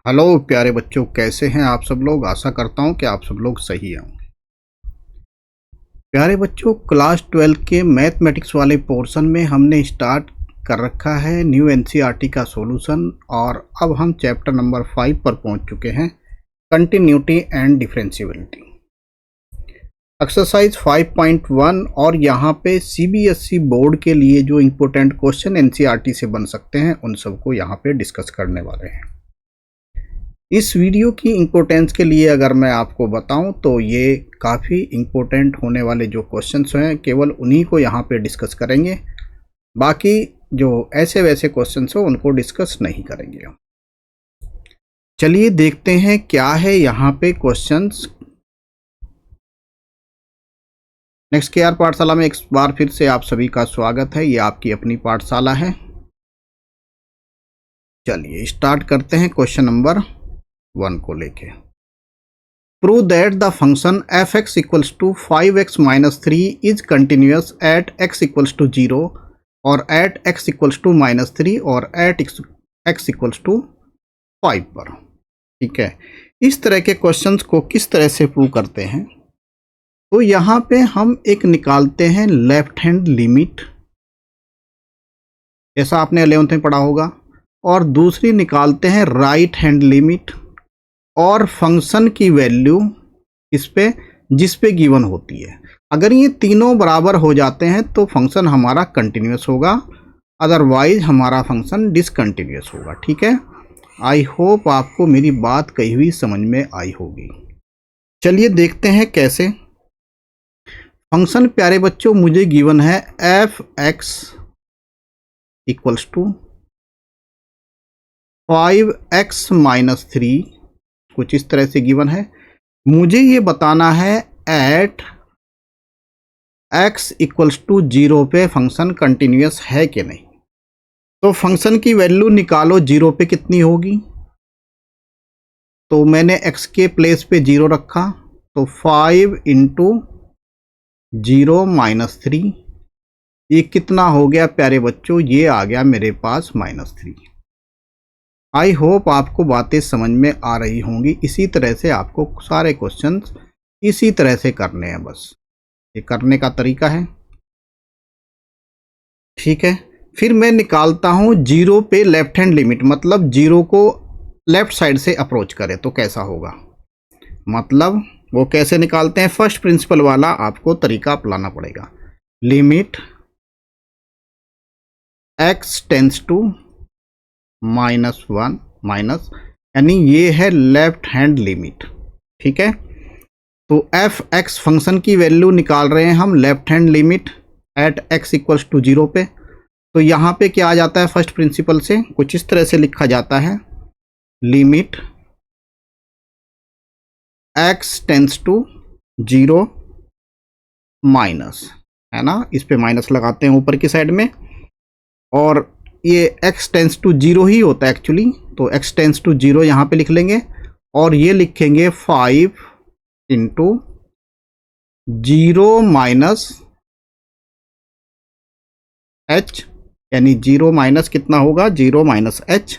Hello प्यारे बच्चों, कैसे हैं आप सब लोग। आशा करता हूं कि आप सब लोग सही हैं। प्यारे बच्चों, क्लास 12 के मैथमेटिक्स वाले पोर्शन में हमने स्टार्ट कर रखा है न्यू एनसीईआरटी का सॉल्यूशन और अब हम चैप्टर नंबर 5 पर पहुंच चुके हैं, कंटिन्यूटी एंड डिफरेंशियबिलिटी। एक्सरसाइज 5.1 और यहाँ पे सीबीएसई बोर्ड के लिए जो इम्पोर्टेंट क्वेश्चन एनसीईआरटी से बन सकते हैं उन सबको यहाँ पे डिस्कस करने वाले हैं। इस वीडियो की इम्पोर्टेंस के लिए अगर मैं आपको बताऊं तो ये काफ़ी इम्पोर्टेंट होने वाले जो क्वेश्चंस हैं केवल उन्हीं को यहाँ पे डिस्कस करेंगे, बाकी जो ऐसे वैसे क्वेश्चंस हो उनको डिस्कस नहीं करेंगे। चलिए देखते हैं क्या है यहाँ पे क्वेश्चंस। नेक्स्ट केआर पाठशाला में एक बार फिर से आप सभी का स्वागत है। ये आपकी अपनी पाठशाला है। चलिए स्टार्ट करते हैं क्वेश्चन नंबर 1 को लेके। Prove that the function f x equals to 5x minus 3 is continuous at x equals to 0 और at x equals to minus 3 और एट x इक्वल्स टू 5 पर। ठीक है, इस तरह के क्वेश्चंस को किस तरह से प्रूव करते हैं, तो यहाँ पे हम एक निकालते हैं लेफ्ट हैंड लिमिट, जैसा आपने 11th में पढ़ा होगा, और दूसरी निकालते हैं राइट हैंड लिमिट और फंक्शन की वैल्यू इस पे जिस पे गिवन होती है। अगर ये तीनों बराबर हो जाते हैं तो फंक्शन हमारा कंटिन्यूस होगा, अदरवाइज हमारा फंक्शन डिसकंटिन्यूस होगा। ठीक है, आई होप आपको मेरी बात कही हुई समझ में आई होगी। चलिए देखते हैं कैसे। फंक्शन प्यारे बच्चों मुझे गिवन है f x equals to 5x minus 3, कुछ इस तरह से गिवन है। मुझे ये बताना है एट x इक्वल्स टू 0 पे फंक्शन कंटिन्यूस है कि नहीं। तो फंक्शन की वैल्यू निकालो 0 पे कितनी होगी, तो मैंने x के प्लेस पे 0 रखा, तो 5 इंटू 0 माइनस 3, ये कितना हो गया प्यारे बच्चों, ये आ गया मेरे पास -3। आई होप आपको बातें समझ में आ रही होंगी। इसी तरह से आपको सारे क्वेश्चंस इसी तरह से करने हैं, बस ये करने का तरीका है। ठीक है, फिर मैं निकालता हूं 0 पे लेफ्ट हैंड लिमिट, मतलब 0 को लेफ्ट साइड से अप्रोच करें तो कैसा होगा, मतलब वो कैसे निकालते हैं, फर्स्ट प्रिंसिपल वाला आपको तरीका अपनाना पड़ेगा। Limit x tends to -1 minus, यानी ये है लेफ्ट हैंड लिमिट। ठीक है, तो एफ एक्स फंक्शन की वैल्यू निकाल रहे हैं हम left hand limit at x equals to 0 पे। तो यहाँ पे क्या आ जाता है, फर्स्ट प्रिंसिपल से कुछ इस तरह से लिखा जाता है, limit x tends to 0 minus, है ना, इस पे माइनस लगाते हैं ऊपर की साइड में, और ये x टेंस टू 0 ही होता है एक्चुअली, तो x टेंस टू 0 यहाँ पे लिख लेंगे और ये लिखेंगे 5 इंटू 0 माइनस h, यानी 0 माइनस कितना होगा, 0 माइनस h,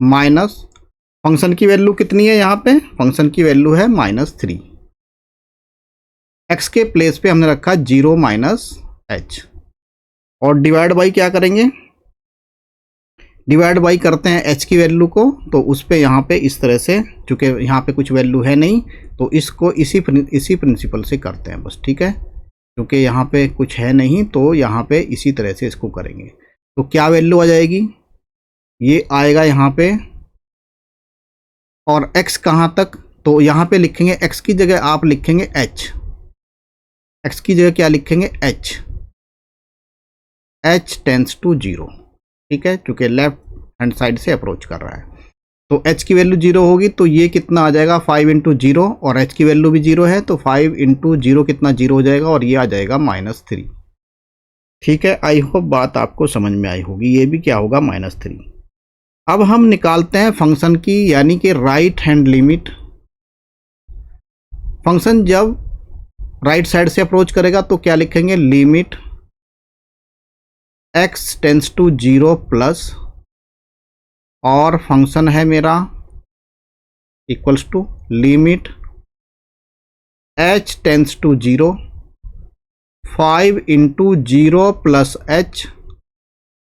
माइनस फंक्शन की वैल्यू कितनी है, यहाँ पे फंक्शन की वैल्यू है -3, x के प्लेस पे हमने रखा 0 माइनस h, और डिवाइड बाई क्या करेंगे, डिवाइड बाई करते हैं h की वैल्यू को, तो उस पे यहाँ पे इस तरह से, चूँकि यहाँ पे कुछ वैल्यू है नहीं तो इसको इसी प्रिंसिपल से करते हैं बस। ठीक है, क्योंकि यहाँ पे कुछ है नहीं तो यहाँ पे इसी तरह से इसको करेंगे, तो क्या वैल्यू आ जाएगी, ये आएगा यहाँ पे, और x कहाँ तक, तो यहाँ पे लिखेंगे x की जगह आप लिखेंगे h, x की जगह क्या लिखेंगे h टेंस टू 0। ठीक है, क्योंकि लेफ्ट हैंड साइड से अप्रोच कर रहा है, तो h की वैल्यू 0 होगी, तो ये कितना आ जाएगा 5 इंटू 0, और h की वैल्यू भी 0 है तो 5 इंटू 0 कितना 0 हो जाएगा, और ये आ जाएगा -3। ठीक है, आई होप बात आपको समझ में आई होगी, ये भी क्या होगा -3। अब हम निकालते हैं फंक्शन की, यानी कि राइट हैंड लिमिट। फंक्शन जब राइट साइड से अप्रोच करेगा तो क्या लिखेंगे, limit x tends to 0 plus और फंक्शन है मेरा equals to limit h tends to 0 5 into 0 plus h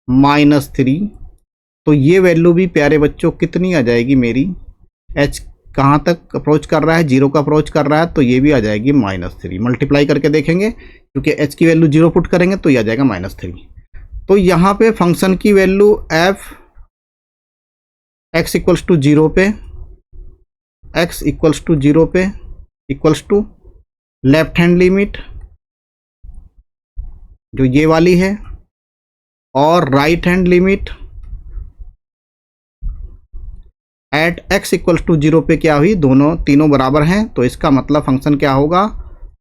minus 3। तो ये वैल्यू भी प्यारे बच्चों कितनी आ जाएगी मेरी, h कहाँ तक अप्रोच कर रहा है, 0 का अप्रोच कर रहा है, तो ये भी आ जाएगी -3। मल्टीप्लाई करके देखेंगे क्योंकि h की वैल्यू 0 पुट करेंगे तो ये आ जाएगा -3। तो यहाँ पे फंक्शन की value f x equals to 0 पे, x इक्वल्स टू 0 पे equals to left hand limit जो ये वाली है और right hand limit at x equals to 0 पे क्या हुई, दोनों तीनों बराबर हैं, तो इसका मतलब फंक्शन क्या होगा,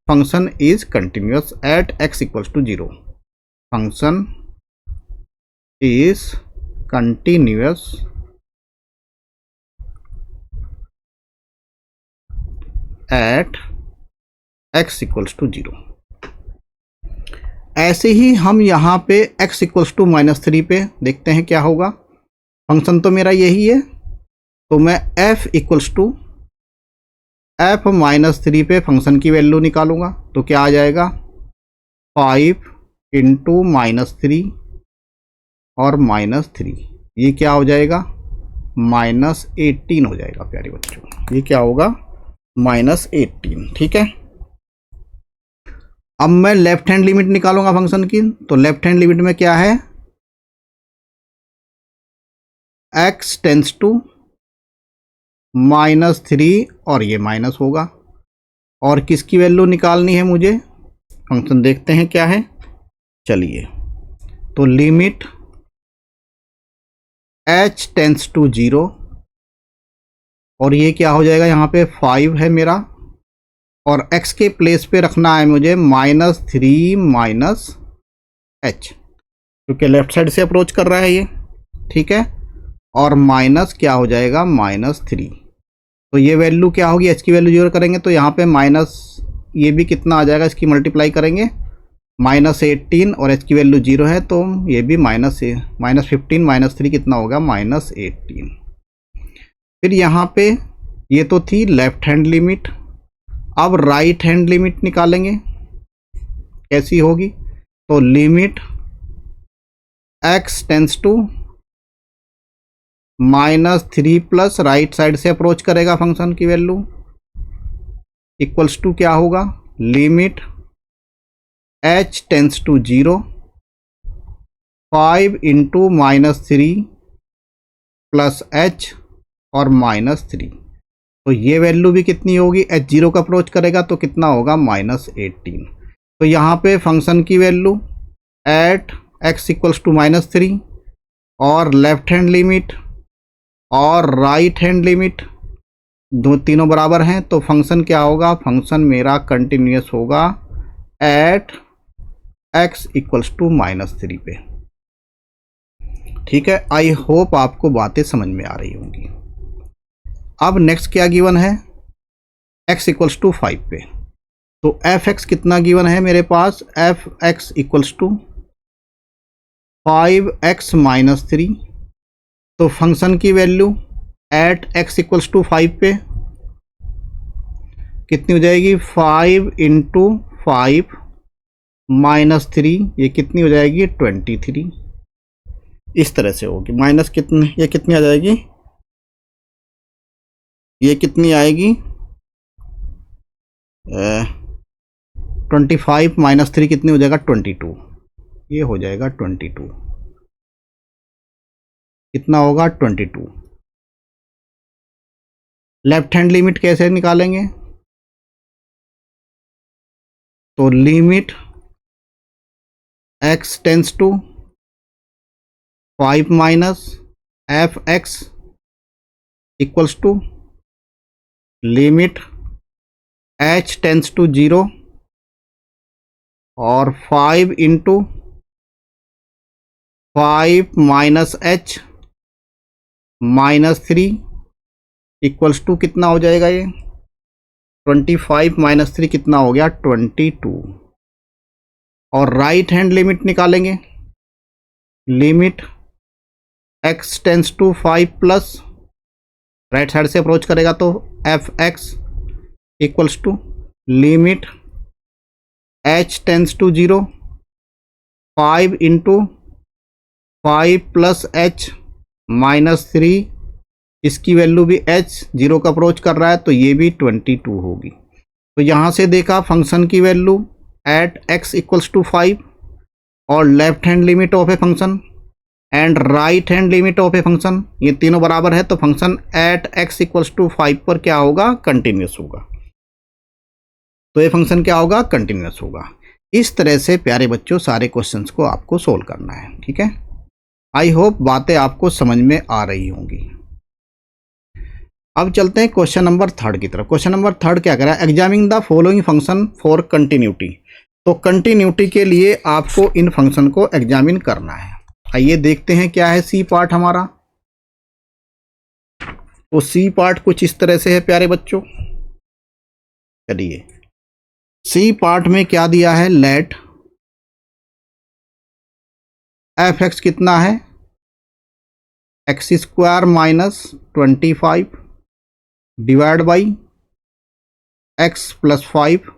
function is continuous at x equals to 0। Function is continuous at x equals to 0। ऐसे ही हम यहाँ पे x इक्वल्स टू -3 पे देखते हैं क्या होगा। फंक्शन तो मेरा यही है, तो मैं f इक्वल्स टू f -3 पे फंक्शन की वैल्यू निकालूंगा, तो क्या आ जाएगा 5 इंटू -3 और -3, ये क्या हो जाएगा -18 हो जाएगा प्यारे बच्चों, ये क्या होगा -18। ठीक है, अब मैं लेफ्ट हैंड लिमिट निकालूंगा फंक्शन की, तो लेफ्ट हैंड लिमिट में क्या है, x टेंस टू -3 और ये माइनस होगा, और किसकी वैल्यू निकालनी है मुझे, फंक्शन देखते हैं क्या है, चलिए, तो लिमिट h टेंस टू 0 और ये क्या हो जाएगा, यहाँ पे 5 है मेरा और x के प्लेस पे रखना है मुझे -3 माइनस h, क्योंकि लेफ्ट साइड से अप्रोच कर रहा है ये। ठीक है, और माइनस क्या हो जाएगा -3, तो ये वैल्यू क्या होगी, h की वैल्यू 0 करेंगे तो यहाँ पे माइनस, ये भी कितना आ जाएगा, इसकी मल्टीप्लाई करेंगे -18 और h की वैल्यू 0 है, तो ये भी -15 -3 कितना होगा -18। फिर यहाँ पे ये तो थी लेफ्ट हैंड लिमिट, अब राइट हैंड लिमिट निकालेंगे, कैसी होगी, तो limit x tends to -3 plus right side से अप्रोच करेगा फंक्शन की वैल्यू इक्वल्स टू क्या होगा, limit h tends to 0 5 into -3 plus h और -3, तो ये वैल्यू भी कितनी होगी, h 0 का अप्रोच करेगा तो कितना होगा -18। तो यहाँ पे फंक्शन की value at x equals to -3 और लेफ्ट हैंड लिमिट और राइट हैंड लिमिट तीनों बराबर हैं, तो फंक्शन क्या होगा, फंक्शन मेरा कंटिन्यूअस होगा एट x इक्वल्स टू -3 पे। ठीक है, आई होप आपको बातें समझ में आ रही होंगी। अब नेक्स्ट क्या गिवन है, x इक्वल्स टू 5 पे, तो f(x) कितना गिवन है मेरे पास, f(x) इक्वल्स टू 5x - 3, तो फंक्शन की value at x equals to 5 पे कितनी हो जाएगी, 5 इंटू 5 -3, ये कितनी हो जाएगी 23, इस तरह से होगी, माइनस कितने, ये कितनी आ जाएगी, ये कितनी आएगी 25 - 3 कितनी हो जाएगा 22, ये हो जाएगा 22, कितना होगा 22। लेफ्ट हैंड लिमिट कैसे निकालेंगे, तो limit x tends to 5 minus f(x) equals to limit h tends to 0 और 5 into 5 minus h -3 equals to कितना हो जाएगा, ये 25 - 3 कितना हो गया 22, और राइट हैंड लिमिट निकालेंगे, limit x tends to 5 plus, right side से अप्रोच करेगा तो f x equals to limit h tends to 0 5 into 5 plus h minus 3, इसकी वैल्यू भी h 0 का अप्रोच कर रहा है तो ये भी 22 होगी। तो यहाँ से देखा फंक्शन की value at x equals to 5 और left hand limit of a function and right hand limit of a function, ये तीनों बराबर है तो function at x equals to 5 पर क्या होगा, कंटिन्यूस होगा। तो ये फंक्शन क्या होगा, कंटिन्यूस होगा। इस तरह से प्यारे बच्चों सारे क्वेश्चंस को आपको सोल्व करना है, ठीक है। आई होप बातें आपको समझ में आ रही होंगी। अब चलते हैं क्वेश्चन नंबर 3 की तरफ। क्वेश्चन नंबर 3 क्या कह रहा है, examining the following function for continuity. तो कंटिन्यूटी के लिए आपको इन फंक्शन को एग्जामिन करना है। आइए देखते हैं क्या है सी पार्ट हमारा। तो सी पार्ट कुछ इस तरह से है प्यारे बच्चों। चलिए सी पार्ट में क्या दिया है, लेट एफ एक्स कितना है, x square minus 25 divide by x plus 5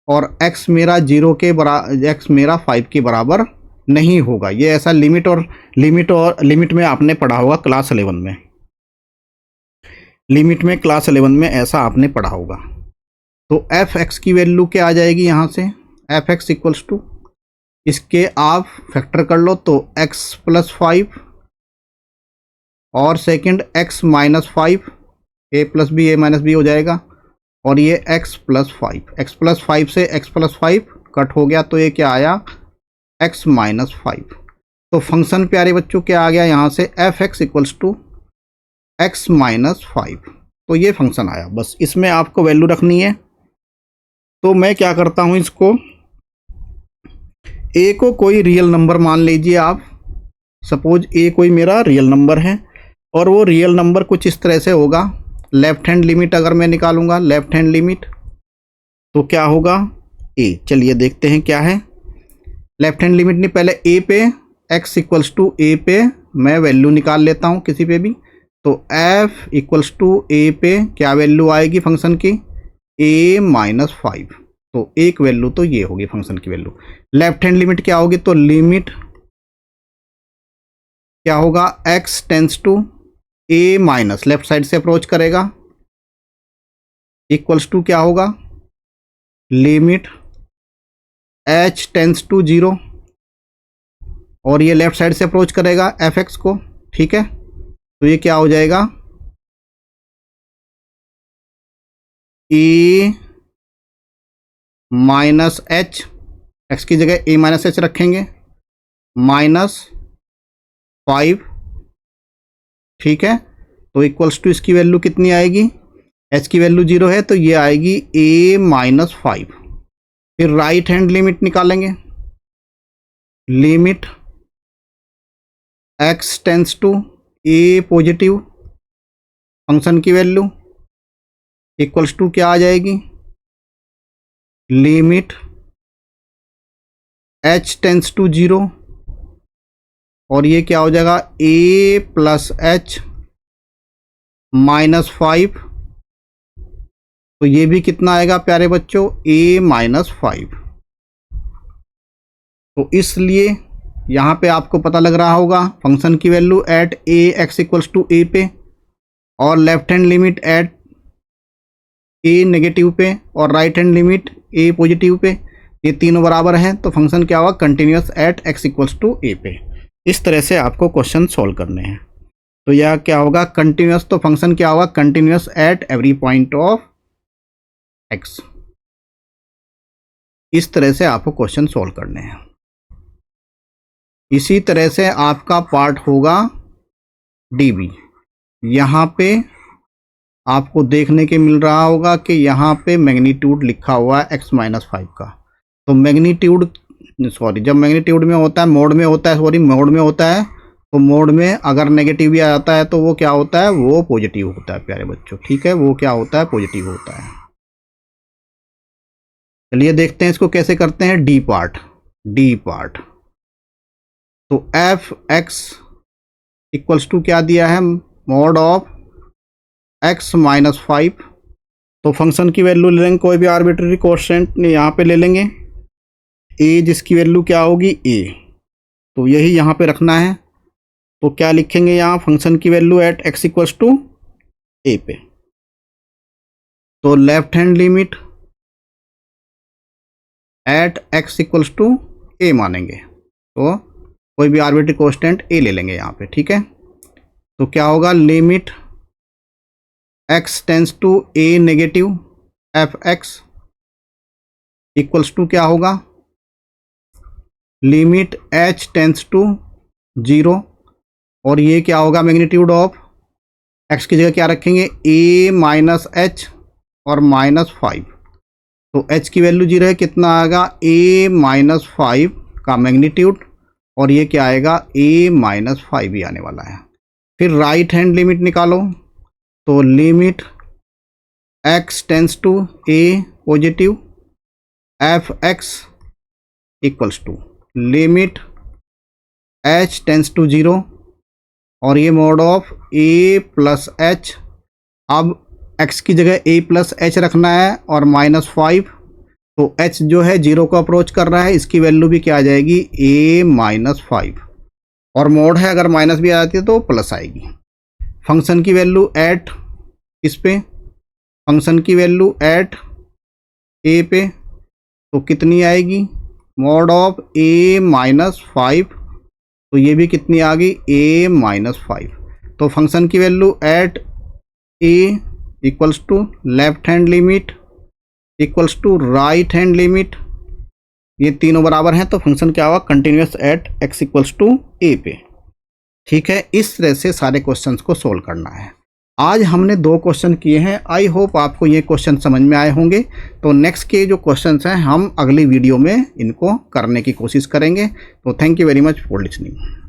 और x मेरा 0 के बराबर, x मेरा 5 के बराबर नहीं होगा। ये ऐसा लिमिट में आपने पढ़ा होगा क्लास 11 में, लिमिट में क्लास 11 में ऐसा आपने पढ़ा होगा। तो एफ एक्स की वैल्यू क्या आ जाएगी यहाँ से, एफ एक्स इक्वल्स टू, इसके आप फैक्टर कर लो तो x प्लस 5 और second x minus 5, a plus b a minus b हो जाएगा और ये x प्लस 5, x प्लस 5 से x प्लस 5 कट हो गया तो ये क्या आया, x माइनस 5। तो फंक्शन प्यारे बच्चों क्या आ गया यहाँ से, f x equals to x minus 5। तो ये फंक्शन आया, बस इसमें आपको वैल्यू रखनी है। तो मैं क्या करता हूँ, इसको a को कोई रियल नंबर मान लीजिए आप, सपोज a कोई मेरा रियल नंबर है और वो रियल नंबर कुछ इस तरह से होगा। लेफ्ट हैंड लिमिट अगर मैं निकालूंगा, लेफ्ट हैंड लिमिट तो क्या होगा, a। चलिए देखते हैं क्या है लेफ्ट हैंड लिमिट। नहीं, पहले a पे x इक्वल्स टू a पे मैं वैल्यू निकाल लेता हूँ किसी पे भी। तो f इक्वल्स टू a पे क्या वैल्यू आएगी फंक्शन की, a माइनस 5। तो एक वैल्यू तो ये होगी फंक्शन की वैल्यू। लेफ्ट हैंड लिमिट क्या होगी, तो लिमिट क्या होगा, x tends to a minus, left side से अप्रोच करेगा, इक्वल्स टू क्या होगा, लिमिट h टेंस टू 0 और ये लेफ्ट साइड से अप्रोच करेगा एफ एक्स को, ठीक है। तो ये क्या हो जाएगा, a माइनस एच, एक्स की जगह a माइनस एच रखेंगे, माइनस 5, ठीक है। तो इक्वल्स टू इसकी वैल्यू कितनी आएगी, h की वैल्यू 0 है तो ये आएगी a माइनस 5। फिर राइट हैंड लिमिट निकालेंगे, limit x tends to a positive, function की वैल्यू इक्वल्स टू क्या आ जाएगी, लिमिट h टेंस टू 0 और ये क्या हो जाएगा, a प्लस h माइनस 5। तो ये भी कितना आएगा प्यारे बच्चों, a माइनस 5। तो इसलिए यहाँ पे आपको पता लग रहा होगा फंक्शन की value at a x equals to a पे और left hand limit at a negative पे और right hand limit a positive पे, ये तीनों बराबर हैं। तो फंक्शन क्या होगा, continuous at x equals to a पे। इस तरह से आपको क्वेश्चन सॉल्व करने हैं। तो यह क्या होगा, कंटिन्यूस, तो फंक्शन क्या होगा, continuous at every point of x। इस तरह से आपको क्वेश्चन सॉल्व करने हैं। इसी तरह से आपका पार्ट होगा db। यहाँ पे आपको देखने के मिल रहा होगा कि यहाँ पे मैग्नीट्यूड लिखा हुआ है x माइनस 5 का। तो मैग्नीट्यूड जब मैग्नीट्यूड में होता है, मोड में होता है, मोड में होता है, तो मोड में अगर नेगेटिव भी आ जाता है तो वो क्या होता है, वो पॉजिटिव होता है प्यारे बच्चों, ठीक है। वो क्या होता है, पॉजिटिव होता है। चलिए देखते हैं इसको कैसे करते हैं, डी पार्ट। तो एफ एक्स इक्वल्स टू क्या दिया है, मॉड ऑफ x माइनस 5। तो फंक्शन की वैल्यू ले लेंगे, कोई भी आर्बिट्रेरी कांस्टेंट यहाँ पे ले लेंगे, a जिसकी वैल्यू क्या होगी a, तो यही यहाँ पे रखना है। तो क्या लिखेंगे यहाँ, फंक्शन की value at x equals to a पे। तो left hand limit at x equals to a मानेंगे, तो कोई भी आर्बिट्रेरी कांस्टेंट a ले लेंगे यहाँ पे, ठीक है। तो क्या होगा, limit x tends to a negative f x equals to क्या होगा, लिमिट h टेंस टू 0, और ये क्या होगा, मैग्नीट्यूड ऑफ x की जगह क्या रखेंगे, a माइनस एच और माइनस 5। तो h की वैल्यू 0 है, कितना आएगा, a माइनस 5 का मैग्नीट्यूड, और ये क्या आएगा, a माइनस 5 ही आने वाला है। फिर राइट हैंड लिमिट निकालो, तो limit x tends to a positive f x equals to limit h tends to 0, और ये mod of a plus h. अब x की जगह a प्लस एच रखना है और माइनस 5, तो h जो है 0 को अप्रोच कर रहा है, इसकी वैल्यू भी क्या आ जाएगी, a माइनस 5, और मोड है अगर माइनस भी आ जाती है तो प्लस आएगी। फंक्शन की वैल्यू एट इस पे, फंक्शन की वैल्यू एट a पे, तो कितनी आएगी, मोड ऑफ a माइनस 5, तो ये भी कितनी आ गई, a माइनस 5। तो फंक्शन की value at a equals to left hand limit equals to right hand limit, ये तीनों बराबर हैं, तो फंक्शन क्या होगा, continuous at x equals to a पे, ठीक है। इस तरह से सारे क्वेश्चंस को सोल्व करना है। आज हमने 2 क्वेश्चन किए हैं, आई होप आपको ये क्वेश्चन समझ में आए होंगे। तो नेक्स्ट के जो क्वेश्चंस हैं हम अगली वीडियो में इनको करने की कोशिश करेंगे। तो thank you very much for listening.